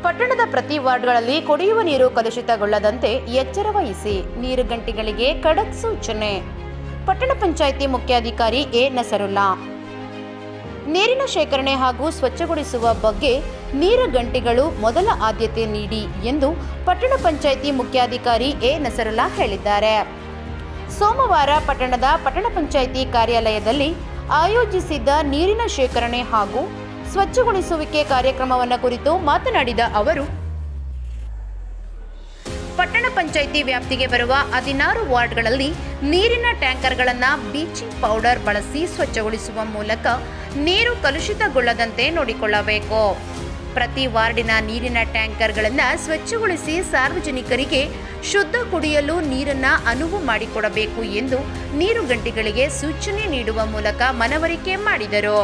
ಪಟ್ಟಣದ ಪ್ರತಿ ವಾರ್ಡ್ಗಳಲ್ಲಿ ಕುಡಿಯುವ ನೀರು ಕಲುಷಿತಗೊಳ್ಳದಂತೆ ಎಚ್ಚರ ವಹಿಸಿ. ನೀರುಗಂಟಿಗಳಿಗೆ ಖಡಕ್ ಸೂಚನೆ. ಪಟ್ಟಣ ಪಂಚಾಯಿತಿ ಮುಖ್ಯಾಧಿಕಾರಿ ಎ ನಸರುಲ್ಲಾ. ನೀರಿನ ಶೇಖರಣೆ ಹಾಗೂ ಸ್ವಚ್ಛಗೊಳಿಸುವ ಬಗ್ಗೆ ನೀರುಗಂಟಿಗಳು ಮೊದಲ ಆದ್ಯತೆ ನೀಡಿ ಎಂದು ಪಟ್ಟಣ ಪಂಚಾಯಿತಿ ಮುಖ್ಯಾಧಿಕಾರಿ ಎ ನಸರುಲ್ಲಾ ಹೇಳಿದ್ದಾರೆ. ಸೋಮವಾರ ಪಟ್ಟಣದ ಪಟ್ಟಣ ಪಂಚಾಯಿತಿ ಕಾರ್ಯಾಲಯದಲ್ಲಿ ಆಯೋಜಿಸಿದ್ದ ನೀರಿನ ಶೇಖರಣೆ ಹಾಗೂ ಸ್ವಚ್ಛಗೊಳಿಸುವಿಕೆ ಕಾರ್ಯಕ್ರಮವನ್ನು ಕುರಿತು ಮಾತನಾಡಿದ ಅವರು, ಪಟ್ಟಣ ಪಂಚಾಯಿತಿ ವ್ಯಾಪ್ತಿಗೆ ಬರುವ 16 ವಾರ್ಡ್ಗಳಲ್ಲಿ ನೀರಿನ ಟ್ಯಾಂಕರ್ಗಳನ್ನು ಬ್ಲೀಚಿಂಗ್ ಪೌಡರ್ ಬಳಸಿ ಸ್ವಚ್ಛಗೊಳಿಸುವ ಮೂಲಕ ನೀರು ಕಲುಷಿತಗೊಳ್ಳದಂತೆ ನೋಡಿಕೊಳ್ಳಬೇಕು. ಪ್ರತಿ ವಾರ್ಡಿನ ನೀರಿನ ಟ್ಯಾಂಕರ್ಗಳನ್ನು ಸ್ವಚ್ಛಗೊಳಿಸಿ ಸಾರ್ವಜನಿಕರಿಗೆ ಶುದ್ಧ ಕುಡಿಯಲು ನೀರನ್ನು ಅನುವು ಮಾಡಿಕೊಡಬೇಕು ಎಂದು ನೀರುಗಂಟಿಗಳಿಗೆ ಸೂಚನೆ ನೀಡುವ ಮೂಲಕ ಮನವರಿಕೆ ಮಾಡಿದರು.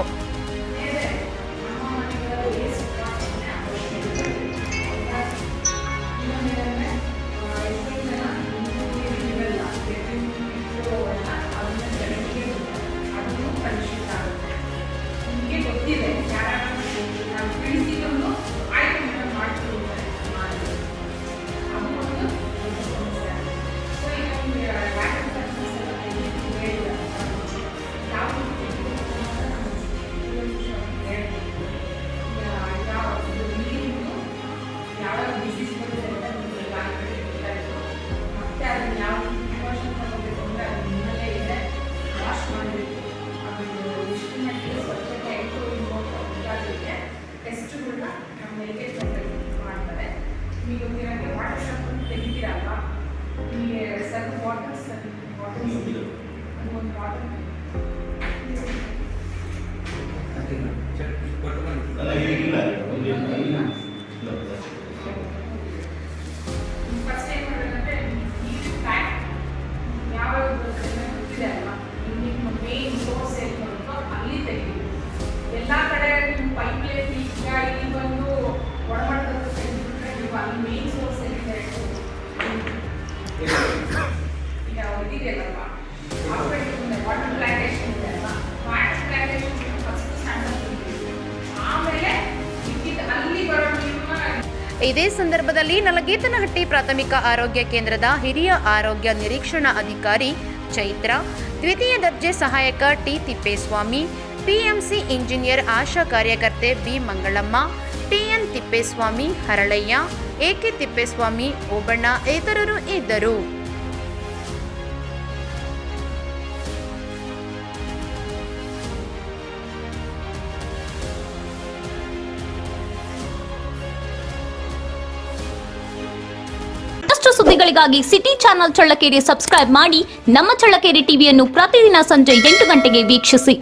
ಎಲ್ಲ ಕಡೆ ಪೈಪ್ಲೈನ್ ಈಗ ಇಲ್ಲಿ ಬಂದು ಒಳಮಟ್ಟದ ಅಲ್ಲಿ ಮೇನ್ ಸೋರ್ಸ್ ಏನಿದೆ ಈಗ ಇದೆಯಲ್ಲಪ್ಪ ವಾಟರ್ ಪ್ಲಾಂಟೇಶನ್ ಇದೆ ಅಲ್ವಾ, ವಾಟರ್ ಪ್ಲಾಂಟೇಶನ್ ಫಸ್ಟ್ ಸ್ಟ್ಯಾಂಡರ್ಡ್ ಆಮೇಲೆ ಅಲ್ಲಿ ಬರೋ ನೀರನ್ನ. ಇದೇ ಸಂದರ್ಭದಲ್ಲಿ ನಲಗೇತನಹಟ್ಟಿ ಪ್ರಾಥಮಿಕ ಆರೋಗ್ಯ ಕೇಂದ್ರದ ಹಿರಿಯ ಆರೋಗ್ಯ ನಿರೀಕ್ಷಣಾ ಅಧಿಕಾರಿ ಚೈತ್ರ, ದ್ವಿತೀಯ ದರ್ಜೆ ಸಹಾಯಕ ಟಿ ತಿಪ್ಪೇಸ್ವಾಮಿ, ಪಿಎಂಸಿ ಇಂಜಿನಿಯರ್ ಆಶಾ ಕಾರ್ಯಕರ್ತೆ B Mangalamma, TN Thippeswamy, Haralayya, AK Thippeswamy, Obanna ಇತರರು ಇದ್ದರು. ಸುದ್ದಿಗಳಿಗಾಗಿ ಸಿಟಿ ಚಾನೆಲ್ ಚಳ್ಳಕೆರೆ ಸಬ್ಸ್ಕ್ರೈಬ್ ಮಾಡಿ. ನಮ್ಮ ಚಳ್ಳಕೆರೆ ಟಿವಿಯನ್ನು ಪ್ರತಿದಿನ ಸಂಜೆ 8 ಗಂಟೆಗೆ ವೀಕ್ಷಿಸಿ.